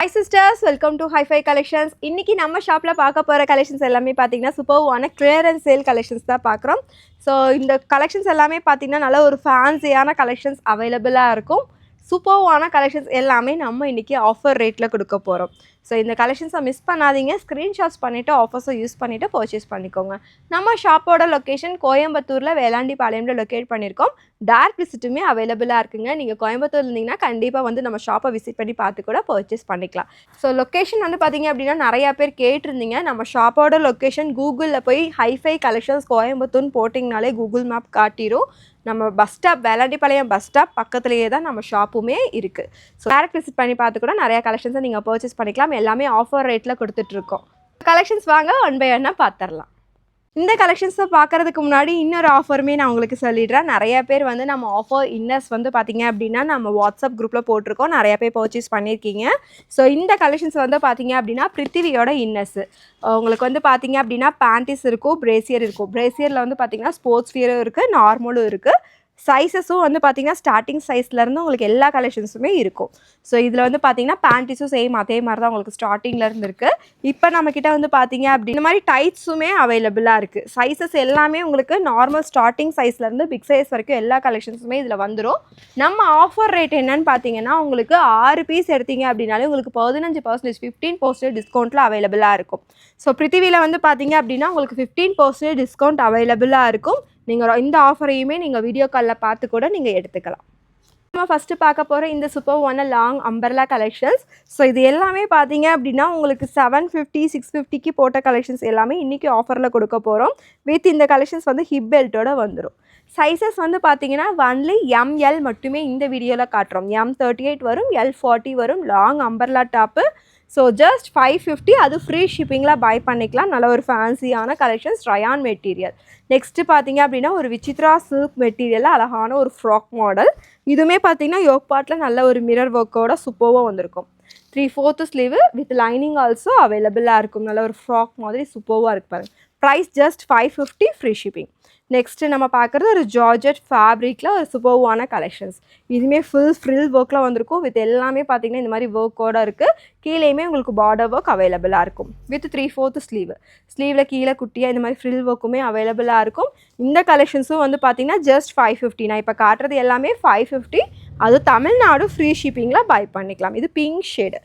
Hi sisters, welcome to Hi-Fi Collections. இன்னைக்கு நம்ம ஷாப்ல பார்க்க போற கலெக்ஷன்ஸ் எல்லாமே பாத்தீங்கன்னா சூப்பர்வான கிளியரன்ஸ் சேல் கலெக்ஷன்ஸ் தான் பார்க்குறோம். ஸோ இந்த கலெக்ஷன்ஸ் எல்லாமே பாத்தீங்கன்னா நல்ல ஒரு ஃபேன்சியான கலெக்ஷன்ஸ் அவைலபிளாக இருக்கும். சூப்பர்வான கலெக்ஷன்ஸ் எல்லாமே நம்ம இன்னைக்கு ஆஃபர் ரேட்டில் கொடுக்க போகிறோம். ஸோ இந்த கலெக்ஷன்ஸை மிஸ் பண்ணாதீங்க. ஸ்க்ரீன்ஷாட்ஸ் பண்ணிவிட்டு ஆஃபர்ஸை யூஸ் பண்ணிவிட்டு பர்ச்சேஸ் பண்ணிக்கோங்க. நம்ம ஷாப்போட லொக்கேஷன் கோயம்புத்தூரில் வேளாண்டிபாளையம்ல லொக்கேட் பண்ணியிருக்கோம். டைரக்ட் விசிட்டுமே அவைலபிளாக இருக்குங்க. நீங்கள் கோயம்புத்தூர் இருந்தீங்கன்னா கண்டிப்பாக வந்து நம்ம ஷாப்பை விசிட் பண்ணி பார்த்து கூட பர்ச்சேஸ் பண்ணிக்கலாம். ஸோ லொக்கேஷன் வந்து பார்த்தீங்க அப்படின்னா நிறையா பேர் கேட்டிருந்தீங்க. நம்ம ஷாப்போட லொக்கேஷன் கூகுளில் போய் ஹைஃபை கலெக்ஷன்ஸ் கோயம்புத்தூர்னு போட்டிங்கனாலே கூகுள் மேப் காட்டிடும். நம்ம bus stop Velandipalayam bus stop பக்கத்துலேயே தான் நம்ம ஷாப்புமே இருக்குது. ஸோ டேரக்ட் விசிட் பண்ணி பார்த்து கூட நிறையா கலெக்ஷன்ஸை நீங்கள் பர்ச்சேஸ் பண்ணிக்கலாம். எல்லாமே ஆஃபர் ரேட்டில் கொடுத்துட்ருக்கோம். கலெக்ஷன்ஸ் வாங்க ஒன் பை ஒன்னாக பார்த்துடலாம். இந்த கலெக்ஷன்ஸை பார்க்குறதுக்கு முன்னாடி இன்னொரு ஆஃபருமே நான் உங்களுக்கு சொல்லிடுறேன். நிறைய பேர் வந்து நம்ம ஆஃபர் இன்னர்ஸ் வந்து பார்த்திங்க அப்படின்னா நம்ம வாட்ஸ்அப் குரூப்பில் போட்டிருக்கோம். நிறைய பேர் பர்ச்சேஸ் பண்ணியிருக்கீங்க. ஸோ இந்த கலெக்ஷன்ஸ் வந்து பார்த்திங்க அப்படின்னா பிருத்திவியோட இன்னர்ஸு உங்களுக்கு வந்து பார்த்திங்க அப்படின்னா பேண்டிஸ் இருக்கும், பிரேசியர் இருக்கும். பிரேசியரில் வந்து பார்த்திங்கன்னா ஸ்போர்ட்ஸ் வியரும் இருக்குது, நார்மலும் இருக்குது. சைஸஸும் வந்து பார்த்திங்கன்னா ஸ்டார்டிங் சைஸ்லேருந்து உங்களுக்கு எல்லா கலெக்ஷன்ஸுமே இருக்கும். ஸோ இதில் வந்து பார்த்திங்கன்னா பேண்டிஸும் சேம் அதே மாதிரி தான் உங்களுக்கு ஸ்டார்டிங்லேருந்து இருக்குது. இப்போ நம்மக்கிட்ட வந்து பார்த்திங்க அப்படி இந்த மாதிரி டைட்ஸுமே அவைலபிளாக இருக்குது. சைஸஸ் எல்லாமே உங்களுக்கு நார்மல் ஸ்டார்டிங் சைஸ்லேருந்து பிக் சைஸ் வரைக்கும் எல்லா கலெக்ஷன்ஸுமே இதில் வந்துடும். நம்ம ஆஃபர் ரேட் என்னன்னு பார்த்தீங்கன்னா உங்களுக்கு 6 பீஸ் எடுத்தீங்க அப்படின்னாலே உங்களுக்கு 15% 15% டிஸ்கவுண்ட்டில் அவைலபிளாக இருக்கும். ஸோ பிருத்திவியில் வந்து பார்த்திங்க அப்படின்னா உங்களுக்கு 15% டிஸ்கவுண்ட் அவைலபிளாக இருக்கும். நீங்கள் இந்த ஆஃபரையுமே நீங்கள் வீடியோ காலில் பார்த்து கூட நீங்கள் எடுத்துக்கலாம். நம்ம ஃபஸ்ட்டு பார்க்க போகிற இந்த சூப்பர்வான லாங் அம்பர்லா கலெக்ஷன்ஸ். ஸோ இது எல்லாமே பார்த்தீங்க அப்படின்னா உங்களுக்கு 750 650க்கு போட்ட கலெக்ஷன்ஸ் எல்லாமே இன்றைக்கி ஆஃபரில் கொடுக்க போகிறோம். வித் இந்த கலெக்ஷன்ஸ் வந்து ஹிப் பெல்ட்டோட வந்துடும். சைஸஸ் வந்து பார்த்தீங்கன்னா ஒன்லி ML மட்டுமே இந்த வீடியோவில் காட்டுறோம். M38 வரும், L40 வரும். Long umbrella top. So just 550, அது ஃப்ரீ ஷிப்பிங்கில் பை பண்ணிக்கலாம். நல்ல ஒரு ஃபேன்சியான கலெக்ஷன்ஸ், ரயான் மெட்டீரியல். நெக்ஸ்ட்டு பார்த்தீங்க அப்படின்னா ஒரு விசித்ரா சில்க் மெட்டீரியலில் அழகான ஒரு ஃப்ராக் மாடல். இதுவுமே பார்த்தீங்கன்னா யோக் பார்ட்டில் நல்ல ஒரு மிரர் ஒர்க்கோட சூப்பராக வந்திருக்கும். 3/4 ஸ்லீவு வித் லைனிங் ஆல்சோ அவைலபிளாக இருக்கும். நல்ல ஒரு ஃப்ராக் மாதிரி சூப்பராக இருக்கு பாருங்கள். Price just 550, free shipping. Next நம்ம பார்க்குறது ஒரு ஜார்ஜெட் ஃபேப்ரிக்கில் ஒரு சூப்பர்வான கலெக்ஷன்ஸ். இதுவுமே ஃபுல் ஃப்ரில் ஒர்க்கில் வந்திருக்கும். வித் எல்லாமே பார்த்திங்கன்னா இந்த மாதிரி ஒர்க்கோடு இருக்குது. கீழேயுமே உங்களுக்கு பார்டர் ஒர்க் அவைலபிளாக இருக்கும். With 3/4 sleeve. ஸ்லீவில் கீழே குட்டியாக இந்த மாதிரி ஃப்ரில் ஒர்க்குமே அவைலபிளாக இருக்கும். இந்த கலெக்ஷன்ஸும் வந்து பார்த்திங்கன்னா ஜஸ்ட் 550. நான் இப்போ காட்டுறது எல்லாமே 550. அது தமிழ்நாடு ஃப்ரீ ஷிப்பிங்கில் பை பண்ணிக்கலாம். இது பிங்க் ஷேடு.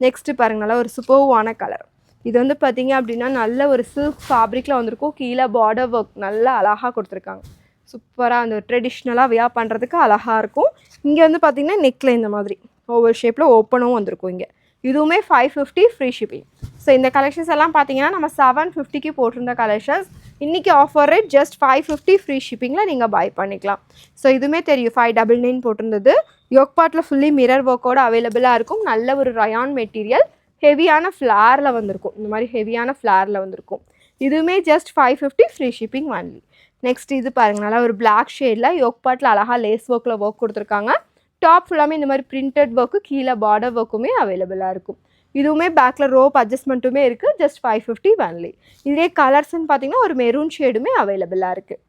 நெக்ஸ்ட்டு பாருங்கள், நல்லா ஒரு சூப்பர்வான கலர். இது வந்து பார்த்திங்க அப்படின்னா நல்ல ஒரு சில்க் ஃபேப்ரிக்கில் வந்திருக்கும். கீழே பார்டர் ஒர்க் நல்லா அழகாக கொடுத்துருக்காங்க. சூப்பராக அந்த ட்ரெடிஷ்னலாக வியா பண்ணுறதுக்கு அழகாக இருக்கும். இங்கே வந்து பார்த்திங்கன்னா நெக்கில் இந்த மாதிரி ஓவர் ஷேப்பில் ஓப்பனும் வந்திருக்கும். இங்கே இதுவுமே 550, ஃப்ரீ ஷிப்பிங். ஸோ இந்த கலெக்ஷன்ஸ் எல்லாம் பார்த்திங்கன்னா நம்ம 750க்கு போட்டிருந்த கலெக்ஷன்ஸ். இன்றைக்கி ஆஃபர் ரேட் ஜஸ்ட் 550, ஃப்ரீ ஷிப்பிங்கில் நீங்கள் பை பண்ணிக்கலாம். ஸோ இதுவுமே தெரியும் 599 போட்டிருந்தது. யோக் பார்ட்டில் ஃபுல்லி மிரர் ஒர்க்கோடு அவைலபிளாக இருக்கும். நல்ல ஒரு ரயான் மெட்டீரியல். ஹெவியான ஃப்ளாரில் வந்திருக்கும். இந்த மாதிரி ஹெவியான ஃப்ளாரில் வந்திருக்கும். இதுவுமே just 550, free shipping only. Next இது பாருங்கள், நல்லா ஒரு பிளாக் ஷேடில் யோக் பார்ட்டில் அழகாக லேஸ் ஒர்க்கில் ஒர்க் கொடுத்துருக்காங்க. டாப் ஃபுல்லாமே இந்த மாதிரி பிரிண்டட் ஒர்க்கு, கீழே பார்டர் ஒர்க்குமே அவைலபிளாக இருக்கும். இதுவுமே பேக்கில் ரோப் அட்ஜஸ்ட்மெண்ட்டுமே இருக்குது. Just 550 only. இதே கலர்ஸ்ன்னு பார்த்தீங்கன்னா ஒரு மெரூன் ஷேடுமே அவைலபிளாக இருக்குது.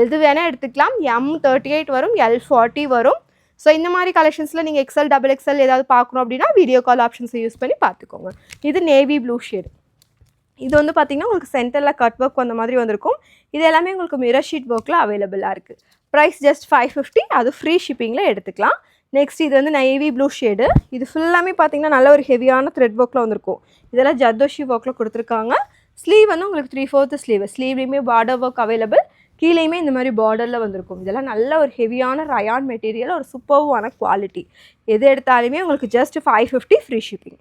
எது வேணால் எடுத்துக்கலாம். M38 வரும், L40 வரும். ஸோ இந்த மாதிரி கலெக்ஷன்ஸில் நீங்கள் XL XXL ஏதாவது பார்க்கணும் அப்படின்னா வீடியோ கால் ஆப்ஷன்ஸை யூஸ் பண்ணி பார்த்துக்கோங்க. இது நேவி ப்ளூ ஷேடு. இது வந்து பார்த்திங்கன்னா உங்களுக்கு சென்டரில் கட் ஒர்க் அந்த மாதிரி வந்திருக்கும். இது எல்லாமே உங்களுக்கு மிரர் ஷீட் ஒர்க்கில் அவைலபிளாக இருக்குது. ப்ரைஸ் ஜஸ்ட் 550, அது ஃப்ரீ ஷிப்பிங்கில் எடுத்துக்கலாம். நெக்ஸ்ட் இது வந்து நேவி ப்ளூ ஷேடு. இது ஃபுல்லாமே பார்த்திங்கன்னா நல்ல ஒரு ஹெவியான த்ரெட் ஒர்க்கில் வந்திருக்கும். இதெல்லாம் ஜர்தோஷி ஒர்க்கில் கொடுத்துருக்காங்க. ஸ்லீவ் வந்து உங்களுக்கு 3/4 ஸ்லீவ். ஸ்லீவ்லேயுமே பார்டர் ஒர்க் அவைலபிள். கீழேயுமே இந்த மாதிரி பார்டரில் வந்திருக்கும். இதெல்லாம் நல்ல ஒரு ஹெவியான ரயான் மெட்டீரியல், ஒரு சூப்பர்வான குவாலிட்டி. எது எடுத்தாலுமே உங்களுக்கு ஜஸ்ட் 550, ஃப்ரீ ஷிப்பிங்.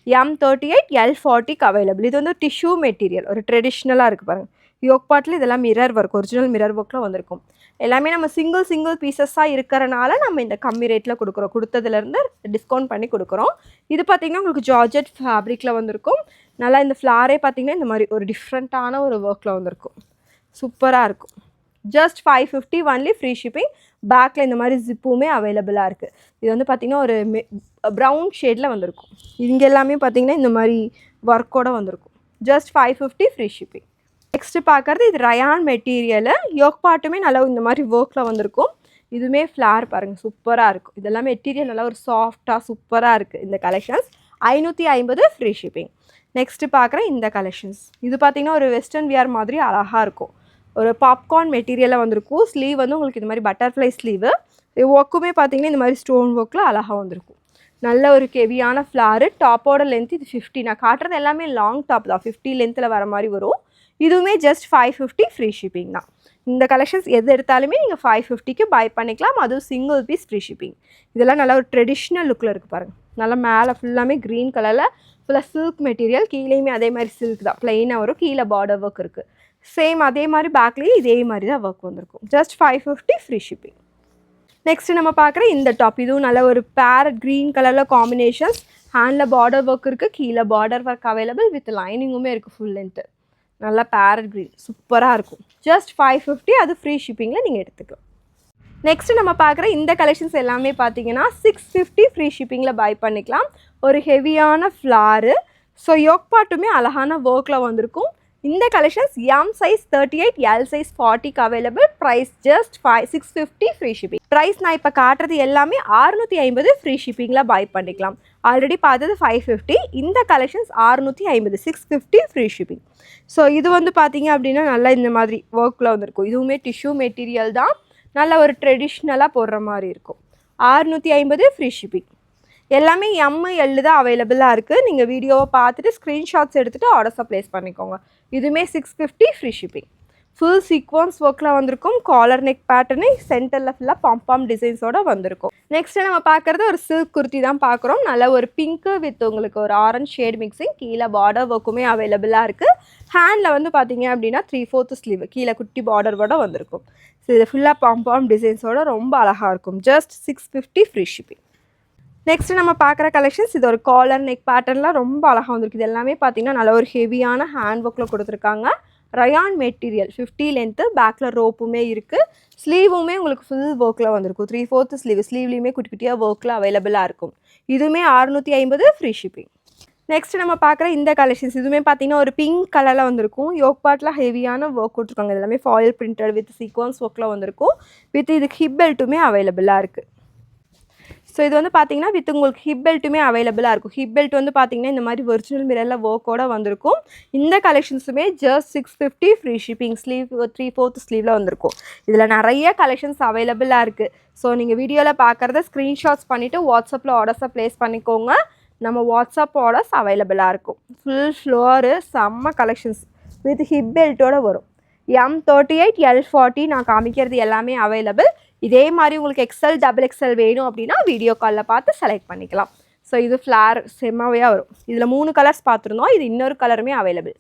M38 L40க்கு அவைலபிள். இது வந்து டிஷ்யூ மெட்டீரியல், ஒரு ட்ரெடிஷ்னலாக இருக்குது பாருங்கள். யோக் பார்ட்டில் இதெல்லாம் மிரர் ஒர்க், ஒரிஜினல் மிரர் ஒர்க்கில் வந்திருக்கும். எல்லாமே நம்ம சிங்கிள் பீசஸாக இருக்கிறனால நம்ம இந்த கம்மி ரேட்டில் கொடுக்குறோம். கொடுத்ததுலேருந்து டிஸ்கவுண்ட் பண்ணி கொடுக்குறோம். இது பார்த்திங்கன்னா உங்களுக்கு ஜார்ஜெட் ஃபேப்ரிக்கில் வந்திருக்கும். நல்லா இந்த ஃப்ளாரே பார்த்திங்கன்னா இந்த மாதிரி ஒரு டிஃப்ரெண்ட்டான ஒரு ஒர்க்கில் வந்திருக்கும். சூப்பராக இருக்கும். Just 550 only, free shipping. பேக்கில் இந்த மாதிரி ஜிப்புமே அவைலபிளாக இருக்குது. இது வந்து பார்த்திங்கன்னா ஒரு ப்ரௌன் ஷேடில் வந்திருக்கும். இங்கே எல்லாமே பார்த்திங்கன்னா இந்த மாதிரி ஒர்க்கோடு வந்திருக்கும். Just 550, free shipping. நெக்ஸ்ட்டு பார்க்குறது இது ரயான் மெட்டீரியலு. யோக் பார்ட்டுமே நல்லா இந்த மாதிரி ஒர்க்கில் வந்திருக்கும். இதுவுமே ஃப்ளார் பாருங்கள், சூப்பராக இருக்கும். இதெல்லாம் மெட்டீரியல் நல்லா ஒரு சாஃப்டாக சூப்பராக இருக்குது இந்த கலெக்ஷன்ஸ். 550 free shipping. நெக்ஸ்ட்டு பார்க்குற இந்த கலெக்ஷன்ஸ் இது பார்த்தீங்கன்னா ஒரு வெஸ்டர்ன் வியர் மாதிரி அழகாக இருக்கும். ஒரு பாப்கார்ன் மெட்டீரியலில் வந்திருக்கும். ஸ்லீவ் வந்து உங்களுக்கு இந்த மாதிரி பட்டர்ஃப்ளை ஸ்லீவு. ஒர்க்குமே பார்த்தீங்கன்னா இந்த மாதிரி ஸ்டோன் ஒர்க்கில் அழகாக வந்திருக்கும். நல்ல ஒரு ஹெவியான ஃப்ளாரு. டாப்போட லென்த் இது 50. நான் காட்டுறது எல்லாமே லாங் டாப் தான். 50 லென்த்தில் வர மாதிரி வரும். இதுவுமே ஜஸ்ட் 550 ஃப்ரீ ஷிப்பிங் தான். இந்த கலெக்ஷன்ஸ் எது எடுத்தாலுமே நீங்கள் 550க்கு பை பண்ணிக்கலாம். அதுவும் சிங்கிள் பீஸ் ஃப்ரீ ஷிப்பிங். இதெல்லாம் நல்லா ஒரு ட்ரெடிஷ்னல் லுக்கில் இருக்குது பாருங்கள். நல்லா மேலே ஃபுல்லாமே க்ரீன் கலரில் ஃபுல்லாக சில்க் மெட்டீரியல். கீழேயுமே அதே மாதிரி சில்க் தான். ப்ளெயினாக வரும். கீழே பார்டர் ஒர்க் இருக்குது. சேம் அதே மாதிரி பேக்லேயும் இதே மாதிரி தான் ஒர்க் வந்திருக்கும். Just 550 free shipping. நெக்ஸ்ட் நம்ம பார்க்குற இந்த டாப் இதுவும் நல்ல ஒரு பேரட் க்ரீன் கலரில் காம்பினேஷன்ஸ். ஹேண்டில் பார்டர் ஒர்க் இருக்குது. கீழே பார்டர் ஒர்க் அவைலபிள் வித் லைனிங்குமே இருக்குது ஃபுல் லென்த்து. நல்லா பேரட் க்ரீன் சூப்பராக இருக்கும். ஜஸ்ட் 550 அது ஃப்ரீ ஷிப்பிங்கில் நீங்கள் எடுத்துக்கலாம். நெக்ஸ்ட்டு நம்ம பார்க்குற இந்த கலெக்ஷன்ஸ் எல்லாமே பார்த்தீங்கன்னா 650 ஃப்ரீ ஷிப்பிங்கில் பை பண்ணிக்கலாம். ஒரு ஹெவியான ஃப்ளாரு. ஸோ யோக் பாட்டுமே அழகான ஒர்க்கில் வந்திருக்கும். இந்த collections M size 38, L size 40க்கு available. Price just 650 free shipping. Price நான் இப்போ காட்டுறது எல்லாமே 650 ஃப்ரீ ஷிப்பிங்கில் பை பண்ணிக்கலாம். ஆல்ரெடி பார்த்தது 550. இந்த கலெக்ஷன்ஸ் 650 650 ஃப்ரீ ஷிப்பிங். ஸோ இது வந்து பார்த்தீங்க அப்படின்னா நல்லா இந்த மாதிரி ஒர்க்கில் வந்திருக்கும். இதுவுமே டிஷ்யூ மெட்டீரியல் தான். நல்ல ஒரு ட்ரெடிஷ்னலாக போடுற மாதிரி இருக்கும். 650 ஃப்ரீ ஷிப்பிங். எல்லாமே எல் தான் அவைலபிளாக இருக்குது. நீங்கள் வீடியோவை பார்த்துட்டு ஸ்க்ரீன்ஷாட்ஸ் எடுத்துகிட்டு ஆர்டர்ஸை ப்ளேஸ் பண்ணிக்கோங்க. இதுவுமே 650 ஃப்ரீ ஷிப்பிங். ஃபுல் சீக்வன்ஸ் ஒர்க்கில் வந்திருக்கும். காலர் நெக் பேட்டர்னு சென்டரில் ஃபுல்லாக பாம் டிசைன்ஸோடு வந்திருக்கும். நெக்ஸ்ட்டு நம்ம பார்க்குறது ஒரு சில்க் குர்த்தி தான் பார்க்குறோம். நல்ல ஒரு பிங்க்கு வித் உங்களுக்கு ஒரு ஆரஞ்ச் ஷேட் மிக்சிங். கீழே பார்டர் ஒர்க்குமே அவைலபிளாக இருக்குது. ஹேண்டில் வந்து பார்த்தீங்க அப்படின்னா 3/4 ஸ்லீவ். கீழே குட்டி பார்டரோட வந்திருக்கும். ஸோ இது ஃபுல்லாக பாம் டிசைன்ஸோட ரொம்ப அழகாக இருக்கும். Just 650 free shipping. நெக்ஸ்ட் நம்ம பார்க்குற கலெக்ஷன்ஸ் இது ஒரு காலர் நெக் பேட்டர்னில் ரொம்ப அழகாக வந்திருக்கு. இது எல்லாமே பார்த்தீங்கன்னா நல்ல ஒரு ஹெவியான ஹேண்ட் ஒர்க்கில் கொடுத்துருக்காங்க. Rayon material 50 length. பேக்கில் ரோப்புமே இருக்குது. ஸ்லீவுமே உங்களுக்கு ஃபுல் ஒர்க்கில் வந்திருக்கும். 3/4 ஸ்லீவ். ஸ்லீவ்லேயுமே குட்டி குட்டியாக ஒர்க்கில் அவைலபிளாக இருக்கும். இதுவுமே 650 ஃப்ரீ ஷிப்பிங். நெக்ஸ்ட் நம்ம பார்க்குற இந்த கலெக்ஷன்ஸ் இதுவுமே பார்த்தீங்கன்னா ஒரு பிங்க் கலரில் வந்திருக்கும். யோக் பார்ட்டில் ஹெவியான ஒர்க் கொடுத்துருக்காங்க. இது எல்லாமே ஃபாயில் பிரிண்டட் வித் சீக்வன்ஸ் ஒர்க்கில் வந்திருக்கும். வித் இதுக்கு ஹிப் பெல்ட்டுமே அவைலபிளாக இருக்குது. ஸோ இது வந்து பார்த்தீங்கன்னா வித் உங்களுக்கு ஹிப் பெல்ட்டுமே அவைலபிளாக இருக்கும். ஹிப் பெல்ட் வந்து பார்த்தீங்கன்னா இந்த மாதிரி ஒரிஜினல் மிரரில் ஒர்க்கோடு வந்திருக்கும். இந்த கலெக்ஷன்ஸுமே ஜஸ்ட் 650 ஃப்ரீ ஷிப்பிங். ஸ்லீவ் 3/4 ஸ்லீவில் வந்திருக்கும். இதில் நிறைய கலெக்ஷன்ஸ் அவைலபிளாக இருக்குது. ஸோ நீங்கள் வீடியோவில் பார்க்குறத ஸ்க்ரீன்ஷாட்ஸ் பண்ணிவிட்டு வாட்ஸ்அப்பில் ஆர்டர்ஸை ப்ளேஸ் பண்ணிக்கோங்க. நம்ம வாட்ஸ்அப் ஆர்டர்ஸ் அவைலபிளாக இருக்கும். ஃபுல் ஃப்ளோரு செம்ம கலெக்ஷன்ஸ் வித் ஹிப் பெல்ட்டோடு வரும். M38, L40 நான் காமிக்கிறது எல்லாமே அவைலபிள். இதே மாதிரி உங்களுக்கு XL, XXL வேணும் அப்படின்னா வீடியோ காலில் பார்த்து செலக்ட் பண்ணிக்கலாம். ஸோ இது ஃப்ளார் செம்மவையாக வரும். இதில் 3 கலர்ஸ் பார்த்துருந்தோம். இது இன்னொரு கலருமே அவைலபிள்.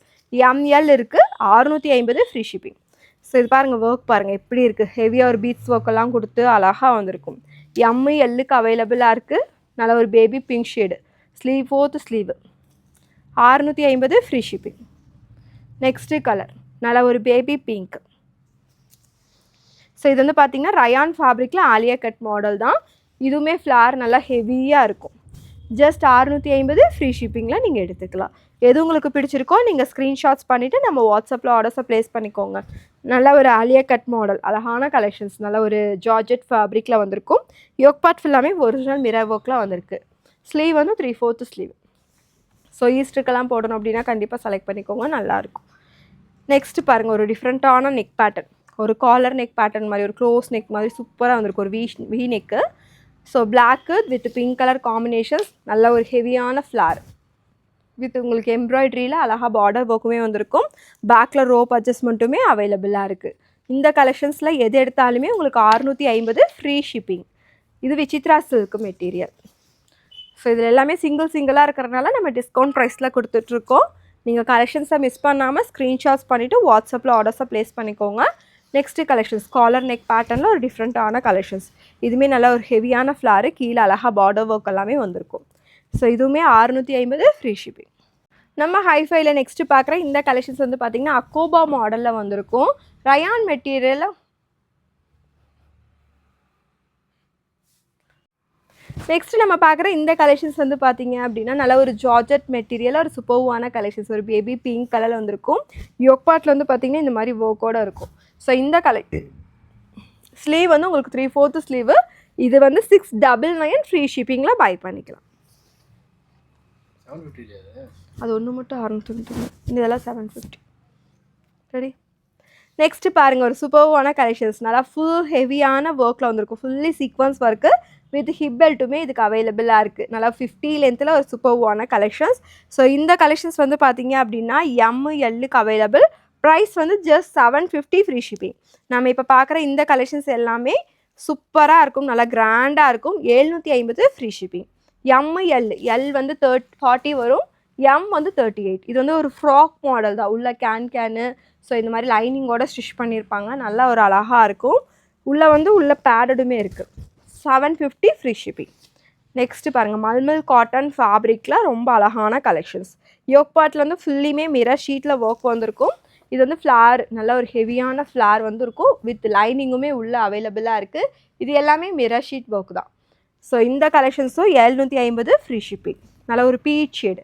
ML இருக்குது. 650 ஃப்ரீ ஷிப்பிங். ஸோ இது பாருங்கள் ஒர்க் பாருங்கள் எப்படி இருக்குது. ஹெவியாக ஒரு பீட்ஸ் ஒர்க்கெல்லாம் கொடுத்து அழகாக வந்திருக்கும். Lக்கு அவைலபிளாக இருக்குது. நல்ல ஒரு baby pink shade. Sleeve 4th sleeve. 650 free shipping. Next colour நல்ல ஒரு பேபி பிங்க். ஸோ இது வந்து பார்த்திங்கன்னா ரயான் ஃபேப்ரிக்கில் ஆலியா கட் மாடல் தான். இதுவுமே ஃப்ளார் நல்லா ஹெவியாக இருக்கும். ஜஸ்ட் 650 ஃப்ரீ ஷிப்பிங்கில் நீங்கள் எடுத்துக்கலாம். எது உங்களுக்கு பிடிச்சிருக்கோ நீங்கள் ஸ்க்ரீன்ஷாட்ஸ் பண்ணிவிட்டு நம்ம வாட்ஸ்அப்பில் ஆர்டர்ஸை ப்ளேஸ் பண்ணிக்கோங்க. நல்ல ஒரு ஆலியா கட் மாடல் அழகான கலெக்ஷன்ஸ். நல்ல ஒரு ஜார்ஜெட் ஃபேப்ரிக்கில் வந்திருக்கும். யோக் பார்ட் ஃபுல்லாமே ஒரிஜினல் மிரர் ஒர்க்கில் வந்திருக்கு. ஸ்லீவ் வந்து 3/4 ஸ்லீவ். ஸோ ஈஸ்டருக்கெல்லாம் போடணும் அப்படின்னா கண்டிப்பாக செலக்ட் பண்ணிக்கோங்க. நல்லாயிருக்கும். நெக்ஸ்ட்டு பாருங்கள் ஒரு டிஃப்ரெண்ட்டான நெக் பேட்டர்ன். ஒரு காலர் நெக் பேட்டர்ன் மாதிரி ஒரு க்ளோஸ் நெக் மாதிரி சூப்பராக வந்திருக்கு. ஒரு V neck. So black with pink colour combinations. நல்ல ஒரு ஹெவியான ஃப்ளார் வித் உங்களுக்கு எம்ப்ராய்டரியில் அழகாக பார்டர் ஒர்க்குமே வந்திருக்கும். பேக்கில் ரோப் அட்ஜஸ்ட்மெண்ட்டுமே அவைலபிளாக இருக்குது. இந்த கலெக்ஷன்ஸில் எது எடுத்தாலுமே உங்களுக்கு 650 ஃப்ரீ ஷிப்பிங். இது விசித்ரா சில்க் மெட்டீரியல். ஸோ இதில் எல்லாமே சிங்கிளாக இருக்கிறதுனால நம்ம டிஸ்கவுண்ட் ப்ரைஸில் கொடுத்துட்ருக்கோம். நீங்கள் கலெக்ஷன்ஸை மிஸ் பண்ணாமல் ஸ்க்ரீன்ஷாட்ஸ் பண்ணிவிட்டு வாட்ஸ்அப்பில் ஆர்டர்ஸை ப்ளேஸ் பண்ணிக்கோங்க. நெக்ஸ்ட்டு கலெக்ஷன்ஸ் காலர் நெக் பேட்டர்னில் ஒரு டிஃப்ரெண்ட்டான கலெக்ஷன்ஸ். இதுவுமே நல்ல ஒரு ஹெவியான ஃப்ளாரு. கீழே அழகாக பார்டர் ஒர்க் எல்லாமே வந்திருக்கும். ஸோ இதுவுமே 650 ஃப்ரீ ஷிப்பிங். நம்ம ஹைஃபைல நெக்ஸ்ட்டு பார்க்குற இந்த கலெக்ஷன்ஸ் வந்து பார்த்திங்கன்னா அக்கோபா மாடலில் வந்திருக்கும். ரயான் மெட்டீரியலில் நெக்ஸ்ட்டு நம்ம பார்க்குற இந்த கலெக்ஷன்ஸ் வந்து பார்த்திங்க அப்படின்னா நல்ல ஒரு ஜார்ஜெட் மெட்டீரியல் ஒரு சூப்பர்வான கலெக்ஷன்ஸ். ஒரு பேபி பிங்க் கலரில் வந்திருக்கும். யோக் பார்ட்டில் வந்து பார்த்திங்கன்னா இந்த மாதிரி ஒர்க்கோடு இருக்கும். ஸோ இந்த ஸ்லீவ் வந்து உங்களுக்கு 3/4 ஸ்லீவு. இது வந்து 699 ஃப்ரீ ஷிப்பிங்கில் பை பண்ணிக்கலாம். அது ஒன்று மட்டும் 699. இதெல்லாம் 750. சரி, நெக்ஸ்ட்டு பாருங்கள், ஒரு சூப்பர்வான கலெக்ஷன்ஸ். நல்லா ஃபுல் ஹெவியான ஒர்க்கில் வந்திருக்கும். Fully sequins work with hip பெல்ட்டுமே இதுக்கு அவைலபிளாக இருக்குது. நல்லா 50 லென்த்தில் ஒரு சூப்பர்வான கலெக்ஷன்ஸ். ஸோ இந்த கலெக்ஷன்ஸ் வந்து பார்த்தீங்க அப்படின்னா எம்எல்லுக்கு அவைலபிள். ப்ரைஸ் வந்து ஜஸ்ட் 750 ஃப்ரீ ஷிப்பிங். நம்ம இப்போ பார்க்குற இந்த கலெக்ஷன்ஸ் எல்லாமே சூப்பராக இருக்கும், நல்லா கிராண்டாக இருக்கும். 750 ஃப்ரீ ஷிப்பிங். எல் வந்து 40 வரும், எம் வந்து 38. இது வந்து ஒரு ஃப்ராக் மாடல் தான். உள்ள கேனு ஸோ இந்த மாதிரி லைனிங்கோட ஸ்டிச் பண்ணியிருப்பாங்க. நல்லா ஒரு அழகாக இருக்கும். உள்ள பேடடுமே இருக்குது. 750 ஃப்ரீ ஷிப்பிங். நெக்ஸ்ட்டு பாருங்கள், மல்மல் காட்டன் ஃபேப்ரிக்கில் ரொம்ப அழகான கலெக்ஷன்ஸ். யோக் பார்ட்டில் வந்து ஃபுல்லியுமே மிரர் ஷீட்டில் ஒர்க் வந்திருக்கும். இது வந்து ஃப்ளார், நல்ல ஒரு ஹெவியான ஃப்ளார் வந்து இருக்கும். வித் லைனிங்குமே உள்ளே அவைலபிளாக இருக்குது. இது எல்லாமே மிரர் ஷீட் ஒர்க் தான். ஸோ இந்த கலெக்ஷன்ஸும் 750 ஃப்ரீ ஷிப்பிங். நல்ல ஒரு peach shade.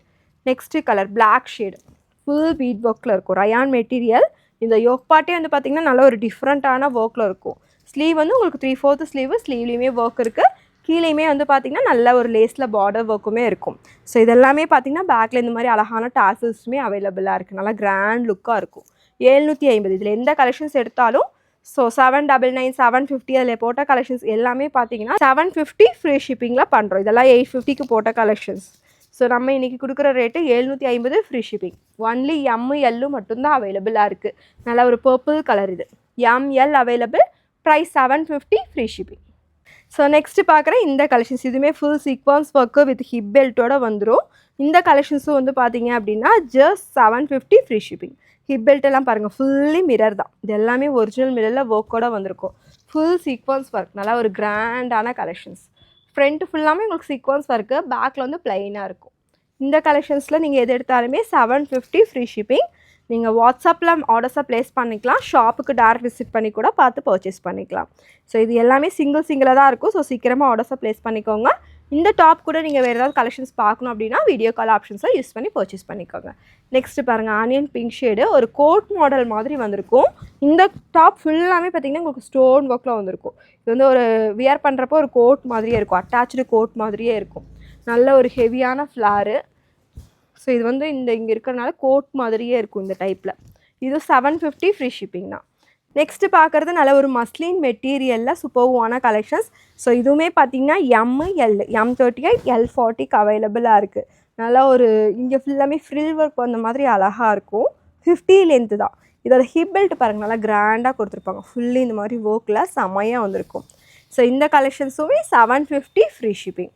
Next colour black shade, full bead ஒர்க்கில் இருக்கும். Rayon material. இந்த யோக் பார்ட்டே வந்து பார்த்திங்கன்னா நல்ல ஒரு டிஃப்ரெண்ட்டான ஒர்க்கில் இருக்கும். ஸ்லீவ் வந்து உங்களுக்கு 3/4 ஸ்லீவ்லேயுமே ஒர்க் இருக்குது. கீழேயுமே வந்து பார்த்திங்கன்னா நல்ல ஒரு லேஸில் பார்டர் ஒர்க்குமே இருக்கும். ஸோ இதெல்லாமே பார்த்திங்கன்னா பேக்கில் இந்த மாதிரி அழகான டாசல்ஸுமே அவைலபிளாக இருக்குது. நல்லா கிராண்ட் லுக்காக இருக்கும். 750. இதில் எந்த கலெக்ஷன்ஸ் எடுத்தாலும் ஸோ 799, 750 அதில் போட்ட கலெக்ஷன்ஸ் எல்லாமே பார்த்தீங்கன்னா 750 ஃப்ரீ ஷிப்பிங்கில் பண்ணுறோம். இதெல்லாம் 850க்கு போட்ட கலெக்ஷன்ஸ். ஸோ நம்ம இன்றைக்கி கொடுக்குற rate 750 free shipping. Only L மட்டும்தான் அவைலபிளாக இருக்குது. நல்லா ஒரு பர்பிள் கலர். இது L available. Price 750 free shipping. So next பார்க்குற இந்த கலெக்ஷன்ஸ் இதுவுமே full sequins work with hip பெல்ட்டோட வந்துடும். இந்த கலெக்ஷன்ஸும் வந்து பார்த்தீங்க அப்படின்னா just 750 free shipping. Hip belt எல்லாம் பாருங்கள், ஃபுல்லி மிரர் தான். இது எல்லாமே ஒரிஜினல் மிரரில் ஒர்க்கோட வந்திருக்கும். ஃபுல் சீக்வன்ஸ் ஒர்க், நல்லா ஒரு கிராண்டான கலெக்ஷன்ஸ். ஃப்ரண்ட்டு ஃபுல்லாமே உங்களுக்கு சீக்வன்ஸ் ஒர்க்கு, பேக்கில் வந்து ப்ளைனாக இருக்கும். இந்த கலெக்ஷன்ஸில் நீங்கள் எது எடுத்தாலுமே 750 ஃப்ரீ ஷிப்பிங். நீங்கள் வாட்ஸ்அப்பில் ஆர்டர்ஸை ப்ளேஸ் பண்ணிக்கலாம். ஷாப்புக்கு டேரக்ட் விசிட் பண்ணி கூட பார்த்து பர்ச்சேஸ் பண்ணிக்கலாம். ஸோ இது எல்லாமே சிங்கிளாக தான் இருக்கும். ஸோ சீக்கிரமாக ஆர்டர்ஸை ப்ளேஸ் பண்ணிக்கோங்க. இந்த டாப் கூட நீங்கள் வேறு ஏதாவது கலெக்ஷன்ஸ் பார்க்கணும் அப்படின்னா வீடியோ கால் ஆப்ஷன்ஸை யூஸ் பண்ணி பர்ச்சேஸ் பண்ணிக்கோங்க. நெக்ஸ்ட்டு பாருங்கள், ஆனியன் பிங்க் ஷேடு, ஒரு கோட் மாடல் மாதிரி வந்திருக்கும். இந்த டாப் ஃபுல்லாமே பார்த்திங்கன்னா உங்களுக்கு ஸ்டோன் ஒர்க்கில் வந்திருக்கும். இது வந்து ஒரு வியர் பண்ணுறப்போ ஒரு கோட் மாதிரியே இருக்கும், அட்டாச்சு கோட் மாதிரியே இருக்கும். நல்ல ஒரு ஹெவியான ஃப்ளாரு. ஸோ இது வந்து இங்கே இருக்கிறனால கோட் மாதிரியே இருக்கும் இந்த டைப்பில். இது 750 ஃப்ரீ ஷிப்பிங் தான். நெக்ஸ்ட்டு பார்க்குறது நல்ல ஒரு மஸ்லின் மெட்டீரியலில் சூப்பர்வான கலெக்ஷன்ஸ். ஸோ இதுவுமே பார்த்திங்கன்னா M38, L40க்கு அவைலபிளாக இருக்குது. நல்லா ஒரு இங்கே ஃபுல்லாமே ஃப்ரில் ஒர்க் அந்த மாதிரி அழகாக இருக்கும். 50 லென்த்து தான். இதோட ஹிப் பெல்ட் பாருங்கள், நல்லா கிராண்டாக கொடுத்துருப்பாங்க. ஃபுல்லி இந்த மாதிரி ஒர்க்கில் செமையாக வந்திருக்கும். ஸோ இந்த கலெக்ஷன்ஸுமே 750 ஃப்ரீ ஷிப்பிங்.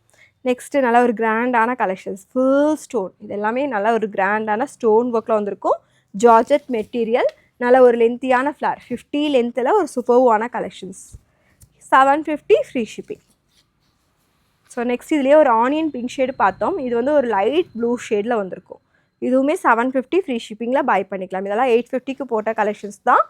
நெக்ஸ்ட்டு நல்லா ஒரு கிராண்டான கலெக்ஷன்ஸ், ஃபுல் ஸ்டோன். இது எல்லாமே நல்லா ஒரு கிராண்டான ஸ்டோன் ஒர்க்கில் வந்திருக்கும். ஜார்ஜெட் மெட்டீரியல், நல்ல ஒரு லென்த்தியான ஃப்ளார். 50 லென்த்தில் ஒரு சூப்பர்வான collections. 750 free shipping. So next இதுலேயே ஒரு ஆனியன் பிங்க் ஷேடு பார்த்தோம். இது வந்து ஒரு லைட் ப்ளூ ஷேடில் வந்திருக்கும். இதுவுமே 750 ஃப்ரீ ஷிப்பிங்கில் பை பண்ணிக்கலாம். இதெல்லாம் 850க்கு போட்ட கலெக்ஷன்ஸ் தான்.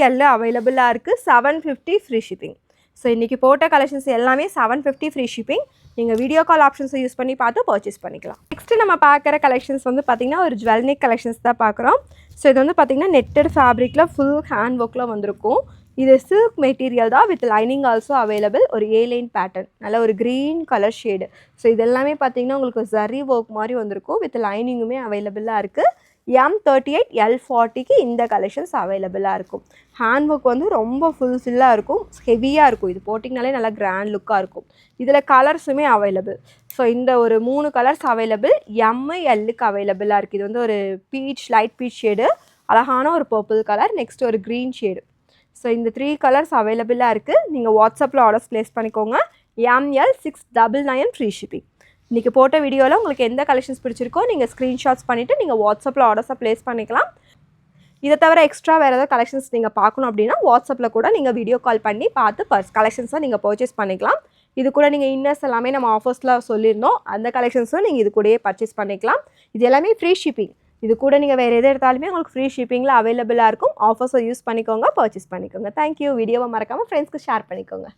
எல் அவைலபிளாக இருக்குது. 750 ஃப்ரீ ஷிப்பிங். ஸோ இன்றைக்கி போட்ட கலெக்ஷன்ஸ் எல்லாமே 750 ஃப்ரீ ஷிப்பிங். நீங்கள் வீடியோ கால் ஆப்ஷன்ஸை யூஸ் பண்ணி பார்த்து பர்ச்சேஸ் பண்ணிக்கலாம். நெக்ஸ்ட்டு நம்ம பார்க்குற கலெக்ஷன்ஸ் வந்து பார்த்திங்கன்னா ஒரு ஜுவல் நெக் கலெக்ஷன்ஸ் தான் பார்க்குறோம். ஸோ இது வந்து பார்த்திங்கன்னா நெட்டட் ஃபேப்ரிக்கில் ஃபுல் ஹேண்ட் ஒர்க்கில் வந்திருக்கும். இது சில்க் மெட்டீரியல் தான், வித் லைனிங் ஆல்சோ அவைலபிள். ஒரு A-லைன் பேட்டர்ன், நல்ல ஒரு க்ரீன் கலர் ஷேடு. ஸோ இது எல்லாமே பார்த்திங்கன்னா உங்களுக்கு ஜரி ஒர்க் மாதிரி வந்திருக்கும். வித் லைனிங்குமே அவைலபிளாக இருக்குது. M38, L40க்கு இந்த கலெக்ஷன்ஸ் அவைலபிளாக இருக்கும். ஹேண்ட் ஒர்க் வந்து ரொம்ப ஃபுல்ஃபில்லாக இருக்கும், ஹெவியாக இருக்கும். இது போட்டிங்கனாலே நல்லா கிராண்ட் லுக்காக இருக்கும். இதில் கலர்ஸுமே அவைலபிள். ஸோ இந்த ஒரு 3 கலர்ஸ் அவைலபிள். Lக்கு அவைலபிளாக இருக்குது. இது வந்து ஒரு பீச், லைட் பீச் ஷேடு, அழகான ஒரு பர்பிள் கலர், நெக்ஸ்ட் ஒரு க்ரீன் ஷேடு. ஸோ இந்த 3 கலர்ஸ் அவைலபிளாக இருக்குது. நீங்கள் வாட்ஸ்அப்பில் ஆர்டர்ஸ் ப்ளேஸ் பண்ணிக்கோங்க. ML 699 free shipping. இன்றைக்கி போட்ட வீடியோவில் உங்களுக்கு எந்த கலெக்ஷன்ஸ் பிடிச்சிருக்கோ நீங்கள் ஸ்க்ரீன்ஷாட்ஸ் பண்ணிவிட்டு நீங்கள் வாட்ஸ்அப்பில் ஆர்டர்ஸை ப்ளேஸ் பண்ணிக்கலாம். இதை தவிர எக்ஸ்ட்ரா வேறு ஏதாவது கலெக்ஷன்ஸ் நீங்கள் பார்க்கணும் அப்படின்னா வாட்ஸ்அப்பில் கூட நீங்கள் வீடியோ கால் பண்ணி பார்த்து கலெக்ஷன்ஸை நீங்கள் பர்ச்சேஸ் பண்ணிக்கலாம். இது கூட நீங்கள் இன்னர்ஸ் எல்லாமே நம்ம ஆஃபர்ஸில் சொல்லியிருந்தோம். அந்த கலெக்ஷன்ஸும் நீங்கள் இது கூடயே பர்ச்சேஸ் பண்ணிக்கலாம். இது எல்லாமே ஃப்ரீ ஷிப்பிங். இது கூட நீங்கள் வேறு எது எடுத்தாலுமே உங்களுக்கு ஃப்ரீ ஷிப்பிங்கில் அவைலபிளாக இருக்கும். ஆஃபர்ஸை யூஸ் பண்ணிக்கோங்க, பர்ச்சேஸ் பண்ணிக்கோங்க. தேங்க்யூ. வீடியோவை மறக்காமல் ஃப்ரெண்ட்ஸ்க்கு ஷேர் பண்ணிக்கோங்க.